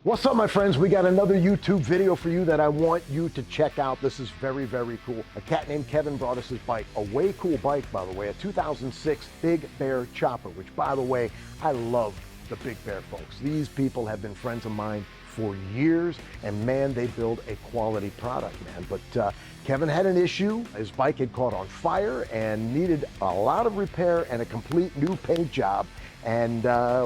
What's up, my friends? We got another YouTube video for you that I want you to check out. This is very, very cool. A cat named Kevin brought us his bike. A way cool bike, by the way, a 2006 Big Bear Chopper, which, by the way, I love the Big Bear folks. These people have been friends of mine for years, and man, they build a quality product, man. But Kevin had an issue. His bike had caught on fire and needed a lot of repair and a complete new paint job. And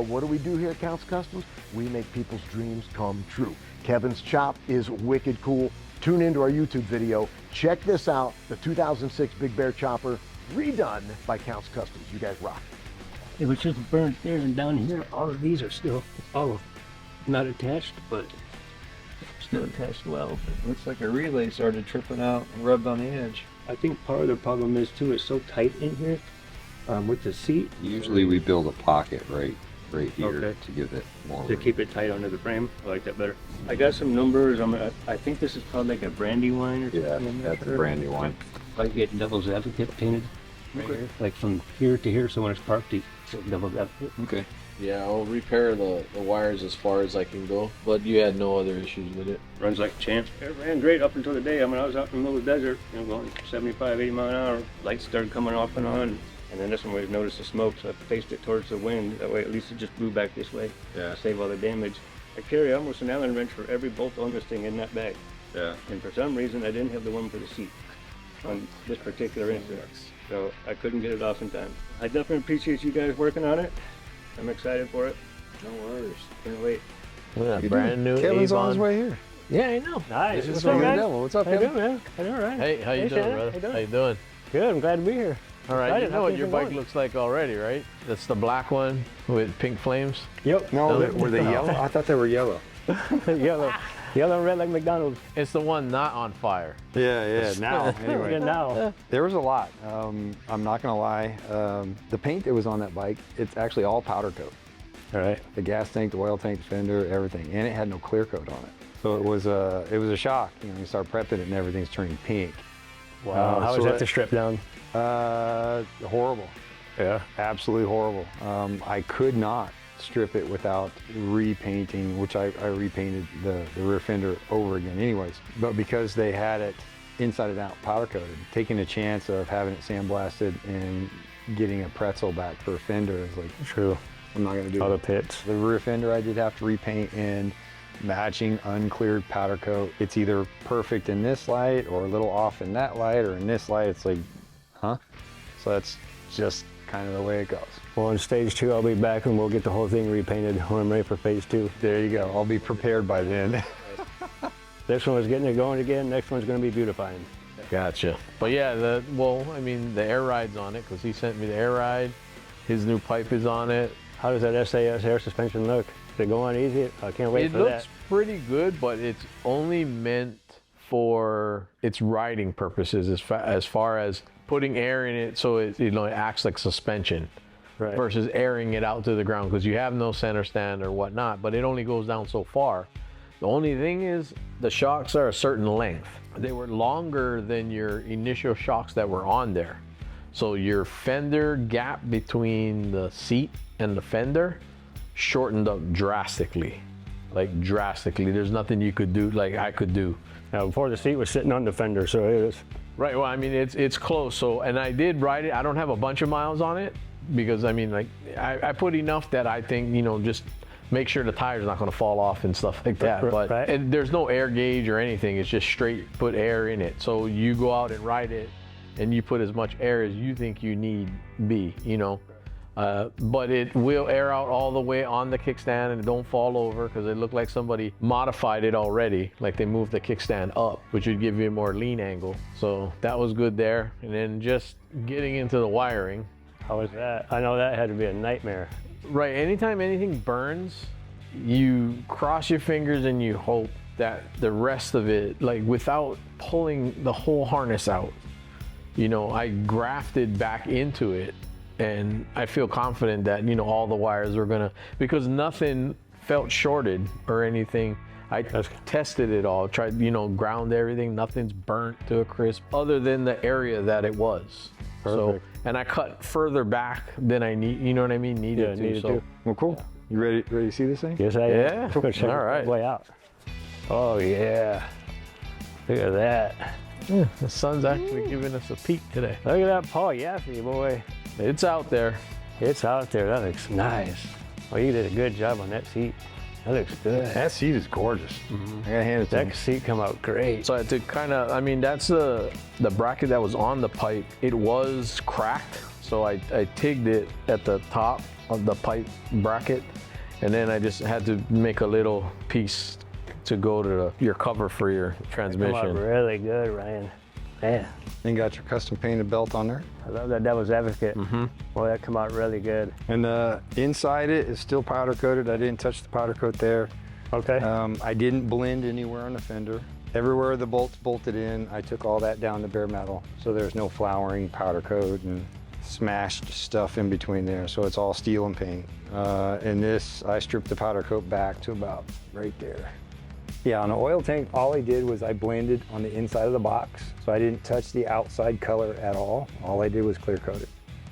what do we do here at Kustoms? We make people's dreams come true. Kevin's chop is wicked cool. Tune into our YouTube video. Check this out, the 2006 Big Bear Chopper, redone by Kustoms. You guys rock. It was just burnt there, and down here, all of these are still all not attached, but still attached well. Looks like a relay started tripping out and rubbed on the edge. I think part of the problem is too, it's so tight in here with the seat. Usually we build a pocket right here Okay. to give it more To room. keep it tight under the frame. I like that better. I got some numbers. I think this is called like a brandy wine or Yeah, something. that's a brandy wine. I get devil's advocate painted right here, like from here to here, so when it's parked, it's devil's advocate. Okay. Yeah, I'll repair the wires as far as I can go, but you had no other issues with it. Runs like a champ. It ran great up until the day. I was out in the middle of the desert, going 75, 80 mile an hour. Lights started coming off and on. And then this one we noticed the smoke, so I faced it towards the wind. That way at least it just blew back this way to save all the damage. I carry almost an Allen wrench for every bolt on this thing in that bag. Yeah. And for some reason I didn't have the one for the seat on this particular instance. So I couldn't get it off in time. I definitely appreciate you guys working on it. I'm excited for it. No worries. Can't wait. Look at brand new Kevin's on his Avon. way here. Yeah, I know. Nice. What's up, man? What's up, How you Kevin? doing, man? How you doing, right? Hey, how you doing, Shannon. brother? How you doing? Good, I'm glad to be here. All right, Excited. you know How what things your been bike going? looks like already, right? That's the black one with pink flames. Yep. No, were they yellow? I thought they were yellow. Yellow and red like McDonald's. It's the one not on fire. Yeah, now, Yeah, anyway. now. There was a lot. I'm not gonna lie. The paint that was on that bike, it's actually all powder coat. All right. The gas tank, the oil tank, the fender, everything, and it had no clear coat on it. So it was a shock. You start prepping it and everything's turning pink. Wow. How so was that it- to strip down? Horrible. Yeah. Absolutely horrible. I could not strip it without repainting, which I repainted the rear fender over again anyways. But because they had it inside and out powder coated, taking a chance of having it sandblasted and getting a pretzel back for a fender is like, True. I'm not gonna do All the it. pits. The rear fender I did have to repaint in matching uncleared powder coat. It's either perfect in this light or a little off in that light, or in this light it's like, huh? So that's just kind of the way it goes. Well, on stage 2, I'll be back and we'll get the whole thing repainted when I'm ready for phase 2. There you go. I'll be prepared by then. This one was getting it going again. Next one's going to be beautifying. Gotcha. But yeah, the air ride's on it because he sent me the air ride. His new pipe is on it. How does that SAS air suspension look? Does it go on easy? I can't wait It for looks that. pretty good, but it's only meant for its riding purposes as far as putting air in it so it acts like suspension. Right. Versus airing it out to the ground because you have no center stand or whatnot, but it only goes down so far. The only thing is the shocks are a certain length. They were longer than your initial shocks that were on there. So your fender gap between the seat and the fender shortened up drastically. Like drastically. There's nothing you could do like I could do. Now, before the seat was sitting on the fender, so it is. Right, well, I mean, it's close. So, and I did ride it. I don't have a bunch of miles on it because, I mean, like, I put enough that I think, just make sure the tire's not going to fall off and stuff like that. But Right. and there's no air gauge or anything. It's just straight put air in it. So you go out and ride it and you put as much air as you think you need be, but it will air out all the way on the kickstand and it don't fall over because it looked like somebody modified it already. Like they moved the kickstand up, which would give you a more lean angle. So that was good there. And then just getting into the wiring. How was that? I know that had to be a nightmare. Right, anytime anything burns, you cross your fingers and you hope that the rest of it, like without pulling the whole harness out, I grafted back into it and I feel confident that, all the wires are gonna, because nothing felt shorted or anything. I tested it all, tried, ground everything, nothing's burnt to a crisp other than the area that it was. Perfect. So, and I cut further back than I needed needed to. to. Well, cool. You ready to see this thing? Yes, I Yeah? am. We're gonna check All it right. way out. Oh yeah. Look at that. Yeah, the sun's actually giving us a peek today. Look at that Paul Yaffe, boy. It's out there. It's out there. That looks nice. Well, you did a good job on that seat. That looks good. That seat is gorgeous. I gotta hand it to you. That seat come out great. So I had to kind of, I mean, that's the bracket that was on the pipe. It was cracked, so I tigged it at the top of the pipe bracket, and then I just had to make a little piece to go to your cover for your transmission. Come out really good, Ryan. Man, And got your custom painted belt on there. I love that Devil's Advocate. Boy, that come out really good. And inside it is still powder coated. I didn't touch the powder coat there. Okay. I didn't blend anywhere on the fender. Everywhere the bolts bolted in, I took all that down to bare metal. So there's no flowering, powder coat, and smashed stuff in between there. So it's all steel and paint. And this, I stripped the powder coat back to about right there. Yeah, on the oil tank, all I did was I blended on the inside of the box. So I didn't touch the outside color at all. All I did was clear coat it.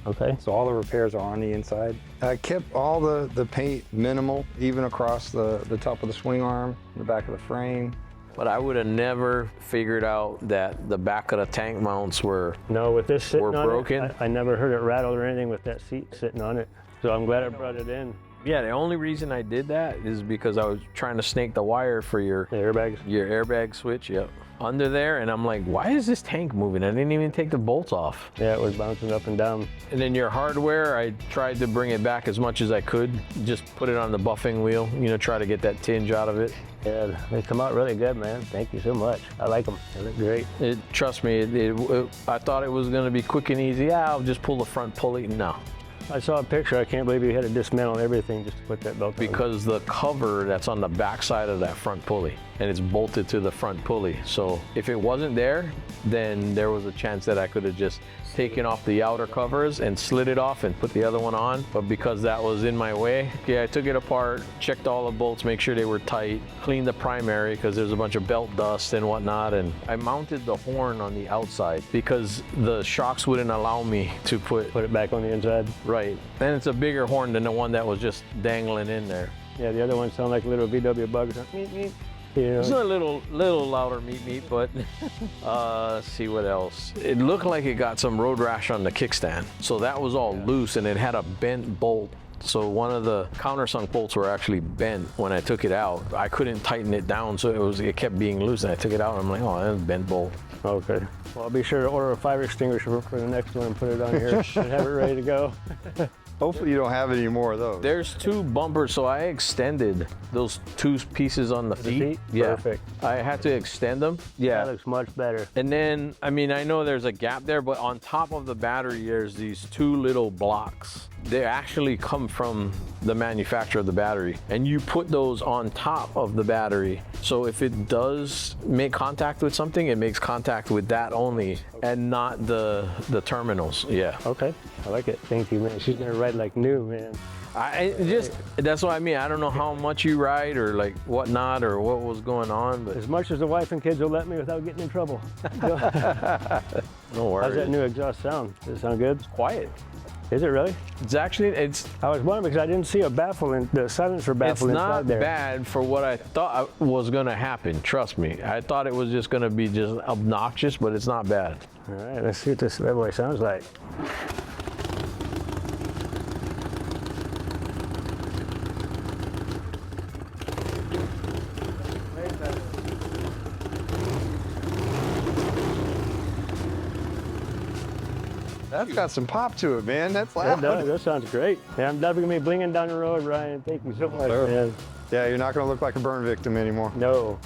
Okay. So all the repairs are on the inside. I kept all the paint minimal, even across the top of the swing arm, the back of the frame. But I would have never figured out that the back of the tank mounts were. No, with this sitting Were on broken? it, I never heard it rattle or anything with that seat sitting on it. So I'm glad I brought it in. Yeah, the only reason I did that is because I was trying to snake the wire for your The airbags. airbag switch. Yep. Under there, and I'm like, why is this tank moving? I didn't even take the bolts off. Yeah, it was bouncing up and down. And then your hardware, I tried to bring it back as much as I could. Just put it on the buffing wheel, you know, try to get that tinge out of it. Yeah, they come out really good, man. Thank you so much. I like them. They look great. Trust me, I thought it was gonna be quick and easy. Yeah, I'll just pull the front pulley. No, I saw a picture. I can't believe you had to dismantle everything just to put that belt on. because the cover that's on the back side of that front pulley, and it's bolted to the front pulley. So if it wasn't there, then there was a chance that I could have just taken off the outer covers and slid it off and put the other one on. But because that was in my way, I took it apart, checked all the bolts, make sure they were tight, cleaned the primary because there's a bunch of belt dust and whatnot. And I mounted the horn on the outside because the shocks wouldn't allow me to put Put it back on the inside. right. And it's a bigger horn than the one that was just dangling in there. Yeah, the other ones sound like little VW bugs. Meep, meep. You know, It's a little louder meat, but let's see what else. It looked like it got some road rash on the kickstand. So that was all loose and it had a bent bolt. So one of the countersunk bolts were actually bent when I took it out. I couldn't tighten it down, so it kept being loose, and I took it out and I'm like, oh, that's a bent bolt. okay. Well, I'll be sure to order a fire extinguisher for the next one and put it on here and have it ready to go. Hopefully you don't have any more of those. There's two bumpers, so I extended those two pieces on the feet. feet? Yeah. Perfect. I had to extend them. That Yeah. looks much better. And then, I mean, I know there's a gap there, but on top of the battery, there's these two little blocks. They actually come from the manufacturer of the battery, and you put those on top of the battery. So if it does make contact with something, it makes contact with that only, and not the terminals. Yeah. Okay. I like it. Thank you, man. She's gonna ride like new, man. That's what I mean. I don't know how much you ride or like whatnot or what was going on, but As much as the wife and kids will let me without getting in trouble. no worries. How's that new exhaust sound? Does it sound good? Quiet. Is it really? It's actually, I was wondering because I didn't see a baffle in the silencer it's baffle not inside there. bad for what I thought was gonna happen. Trust me. I thought it was just gonna be just obnoxious, but it's not bad. All right, let's see what this bad boy sounds like. That's got some pop to it, man. That's That loud. does. That sounds great. Yeah, I'm definitely gonna be blinging down the road, Ryan. Thank you so much, Sure. man. Yeah, you're not gonna look like a burn victim anymore. No.